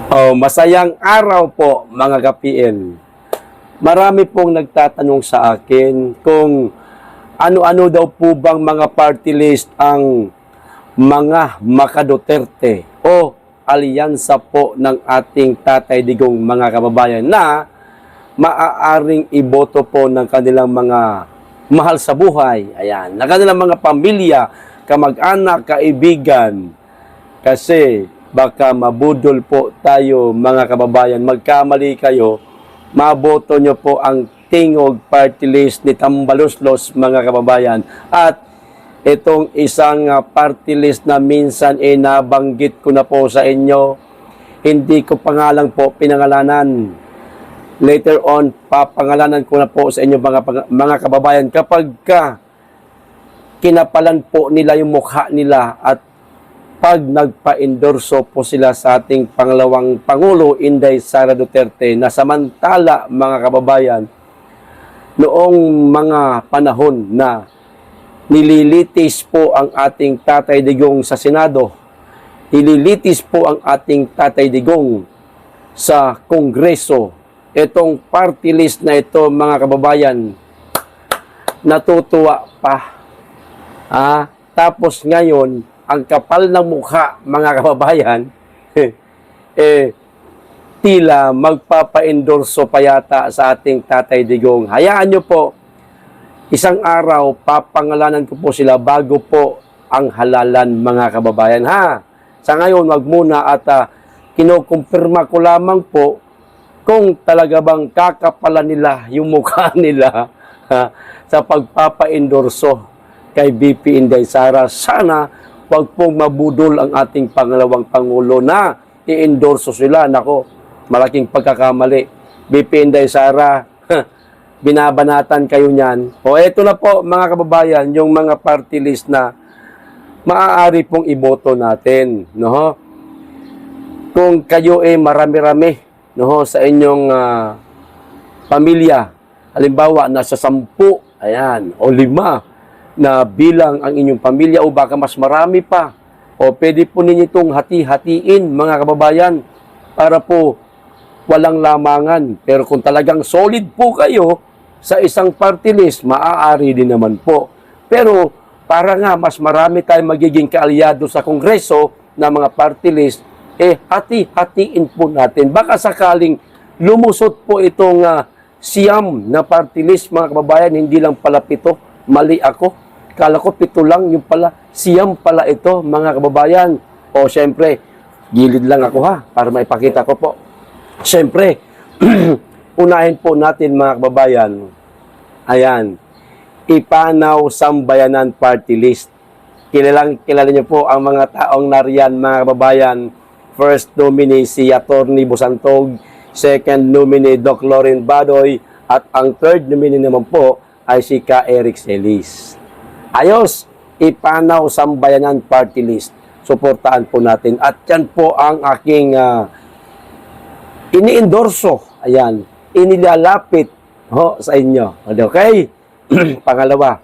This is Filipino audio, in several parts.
Oh, masayang araw po mga ka-PL. Marami pong nagtatanong sa akin kung ano-ano daw po bang mga party list ang mga Maka-Duterte o alyansa po ng ating Tatay Digong mga kababayan na maaaring iboto po ng kanilang mga mahal sa buhay. Ayan, ng kanilang mga pamilya, kamag-anak, kaibigan. Kasi baka mabudol po tayo mga kababayan, magkamali kayo, maboto nyo po ang Tingog Party List ni Tambaluslos mga kababayan. At itong isang party list na minsan nabanggit ko na po sa inyo, hindi ko pangalan po pinangalanan. Later on, papangalanan ko na po sa inyo mga kababayan kapag kinapalan po nila yung mukha nila at pag nagpa-endorso po sila sa ating pangalawang Pangulo, Inday Sara Duterte, na samantala mga kababayan, noong mga panahon na nililitis po ang ating Tatay Digong sa Senado, nililitis po ang ating Tatay Digong sa Kongreso, itong party list na ito mga kababayan, natutuwa pa. Tapos ngayon, ang kapal ng mukha, mga kababayan, tila magpapa-endorso pa yata sa ating Tatay Digong. Hayaan nyo po, isang araw, papangalanan ko po sila bago po ang halalan, mga kababayan. Sa ngayon, wag muna at kinukumpirma ko lamang po kung talaga bang kakapalan nila yung mukha nila sa pagpapa-endorso kay VP Inday Sara. Sana wag pong mabudol ang ating pangalawang Pangulo na i-endorso sila. Nako, malaking pagkakamali. VP Inday Sara, binabanatan kayo niyan. O eto na po mga kababayan, yung mga party list na maaari pong iboto natin. No? Kung kayo marami-rami sa inyong pamilya, halimbawa nasa 10, ayan, o 5, na bilang ang inyong pamilya o baka mas marami pa. O pwede po ninyo itong hati-hatiin mga kababayan para po walang lamangan. Pero kung talagang solid po kayo sa isang party list, maaari din naman po. Pero para nga mas marami tayong magiging kaalyado sa Kongreso na mga party list, hati-hatiin po natin. Baka sakaling lumusot po itong siyam na party list mga kababayan, hindi lang pala 7, mali ako. Kala ko 7 lang, yung pala, siyam pala ito, mga kababayan. O, syempre, gilid lang ako para maipakita ko po. Syempre, unahin po natin, mga kababayan, ayan, Ipanaw Sambayanan Party List. Kilala niyo po ang mga taong nariyan, mga kababayan. First nominee si Atty. Busantog, second nominee Doc Loren Badoy, at ang third nominee naman po ay si Ka Eric Celis. Ayos, Ipanaw Sambayanan Party List. Suportahan po natin. At yan po ang aking ini-endorso. Ayan, inilalapit sa inyo. Okay? Pangalawa,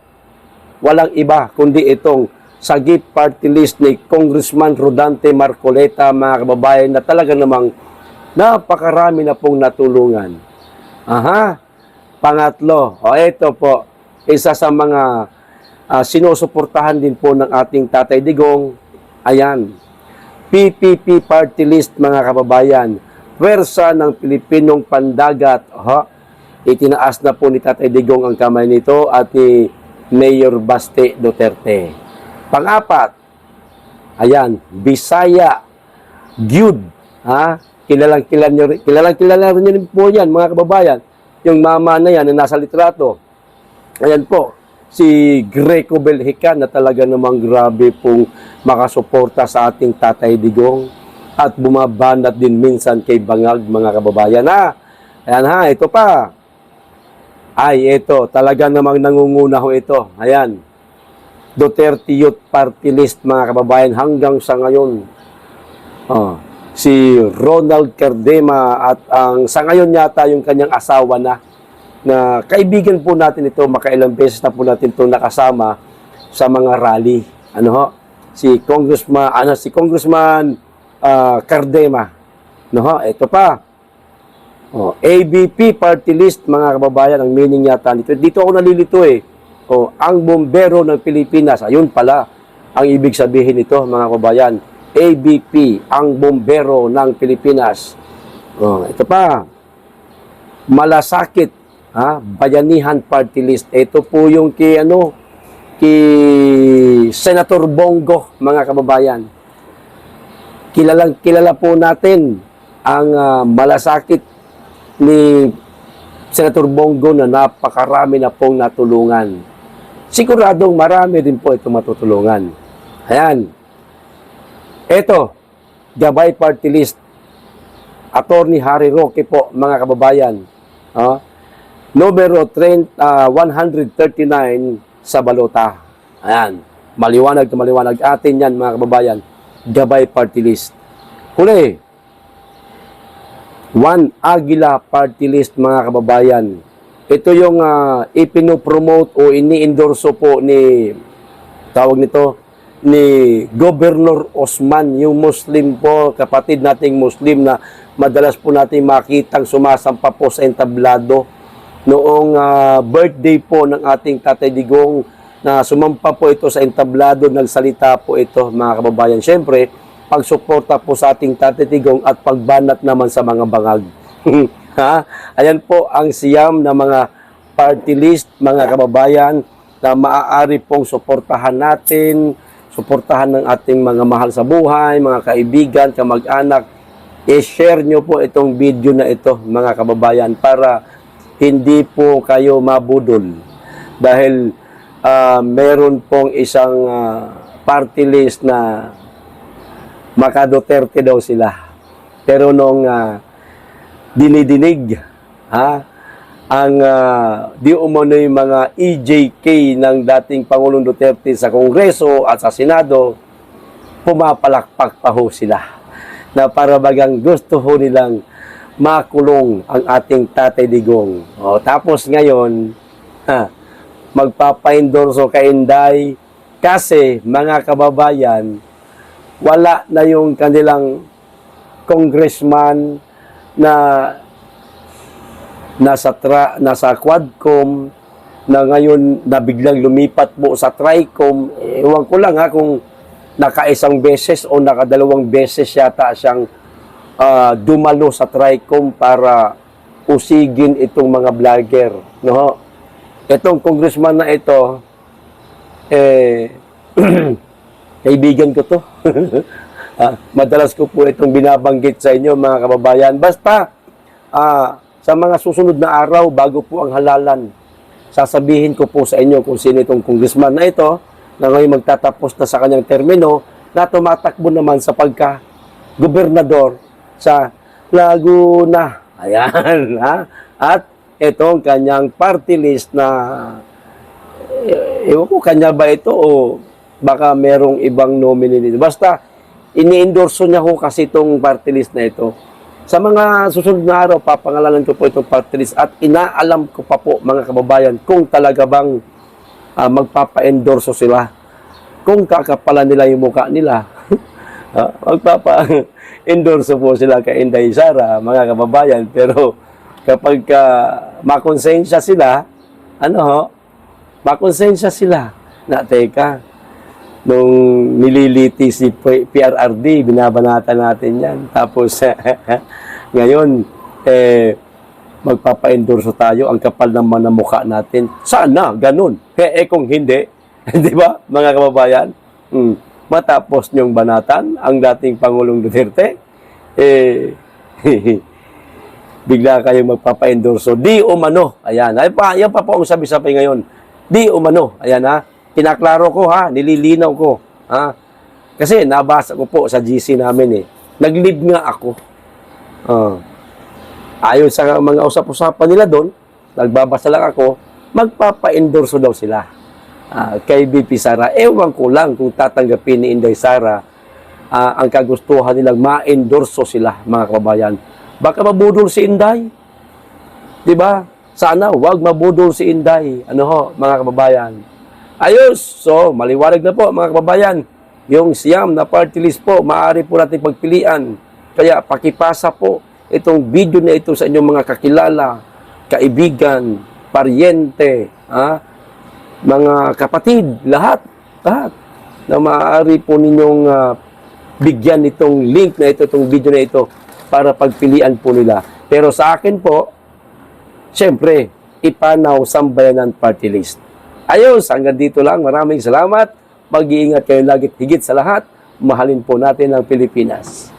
walang iba kundi itong Sagip Party List ni Congressman Rodante Marcoleta, mga kababayan, na talaga namang napakarami na pong natulungan. Pangatlo, ito po, isa sa mga sinusuportahan din po ng ating Tatay Digong, ayan, PPP Party List, mga kababayan, Pwersa ng Pilipinong Pandagat. Itinaas na po ni Tatay Digong ang kamay nito at ni Mayor Baste Duterte. Pang-apat, ayan, Bisaya Gyud. Kilalang-kilala rin po yan, mga kababayan. Yung mama na yan na nasa litrato. Ayan po, si Greco Belhican na talaga namang grabe pong makasuporta sa ating Tatay Digong at bumabanat din minsan kay Bangag, mga kababayan. Ayan ito pa. Ito, talaga namang nangunguna ho ito. Ayan, Duterte Youth Party List, mga kababayan, hanggang sa ngayon. Si Ronald Cardema at sa ngayon yata yung kanyang asawa na kaibigan po natin ito, makailang beses na po natin ito nakasama sa mga rally. Si Congressman Cardema No, ito pa. ABP party list, mga kababayan, ang meaning yata nito. Dito ako nalilito eh. Ang bombero ng Pilipinas. Ayun pala ang ibig sabihin nito, mga kababayan. ABP, ang bombero ng Pilipinas. Ito pa. Malasakit, Bayanihan party list. Ito po yung kay Senator Bongo, mga kababayan. Kilala po natin ang malasakit ni Senator Bongo na napakarami na pong natulungan. Siguradong marami din po itong matutulungan. Ayan. Ito, Gabay Party List. Attorney Harry Roque po, mga kababayan. Numero 139 sa balota. Ayan. Maliwanag na maliwanag. Atin yan, mga kababayan. Gabay Party List. Huli. One Aguila Party List, mga kababayan. Ito yung ipinopromote o ini-endorso po ni Governor Osman, yung Muslim po, kapatid nating Muslim na madalas po natin makitang sumasampa po sa entablado. Noong birthday po ng ating Tatay Digong na sumampa po ito sa entablado, nagsalita po ito, mga kababayan. Siyempre, pagsuporta po sa ating Tatay Digong at pagbanat naman sa mga bangag. Ayan po ang siyam na mga party list, mga kababayan, na maaari pong suportahan natin, suportahan ng ating mga mahal sa buhay, mga kaibigan, kamag-anak. I-share nyo po itong video na ito, mga kababayan, para hindi po kayo mabudol. Dahil meron pong isang party list na Maka Duterte daw sila. Pero nung dinidinig, ang di umano yung mga EJK ng dating Pangulong Duterte sa Kongreso at sa Senado, pumapalakpak pa ho sila. Na para bagang gusto ho nilang makulong ang ating Tatay Digong. Tapos ngayon, magpapa-endorso kay Inday kasi, mga kababayan, wala na yung kanilang congressman na nasa Quadcom na ngayon na biglang lumipat po sa Tricom. Ewan ko lang kung nakaisang beses o nakadalawang beses yata siyang dumalo sa Tricom para usigin itong mga vlogger. No? Itong congressman na ito, kaibigan ko to. Madalas ko po itong binabanggit sa inyo, mga kababayan. Basta, sa mga susunod na araw, bago po ang halalan, sasabihin ko po sa inyo kung sino itong congressman na ito, na ngayon magtatapos na sa kanyang termino, na tumatakbo naman sa pagka-gobernador sa Laguna. Ayan, At itong kanyang party list na, ewan ko, kanya ba ito o baka merong ibang nominee nito. Basta, ini-endorso niya ko kasi itong party list na ito. Sa mga susunod na araw, papangalanan ko po itong party list at inaalam ko pa po, mga kababayan, kung talaga bang magpapa-endorso sila. Kung kakapalan nila yung mukha nila, magpapa-endorso po sila kay Inday Sara, mga kababayan. Pero kapag makonsensya sila, makonsensya sila na teka, nung nililiti si PRRD, binabanatan natin yan. Tapos, ngayon, magpapa-endorso tayo, ang kapal naman ng mukha natin. Sana, ganun. Kung hindi, di ba, mga kababayan, matapos niyong banatan ang dating Pangulong Duterte, bigla kayong magpapa-endorso. Di umano. Ayan. Yan pa po ang sabi-sabi ngayon. Di umano. Ayan Pinaklaro ko nililinaw ko. Kasi nabasa ko po sa GC namin Nag-live nga ako. Ayon sa mga usap-usapan nila doon, nagbabasa lang ako, magpapa-endorso daw sila kay BP Sara. Ewan ko lang kung tatanggapin ni Inday Sara ang kagustuhan nilang ma-endorso sila, mga kababayan. Baka mabudol si Inday. Diba? Sana wag mabudol si Inday. Mga kababayan. Ayos! So, maliwanag na po, mga kababayan. Yung siyam na party list po, maaari po natin pagpilian. Kaya pakipasa po itong video na ito sa inyong mga kakilala, kaibigan, paryente, mga kapatid, lahat na maaari po ninyong bigyan itong link na ito, itong video na ito para pagpilian po nila. Pero sa akin po, siyempre, ipanaw Sambayanan Party List. Ayos, hanggang dito lang. Maraming salamat. Mag-iingat kayo lagi, higit sa lahat. Mahalin po natin ang Pilipinas.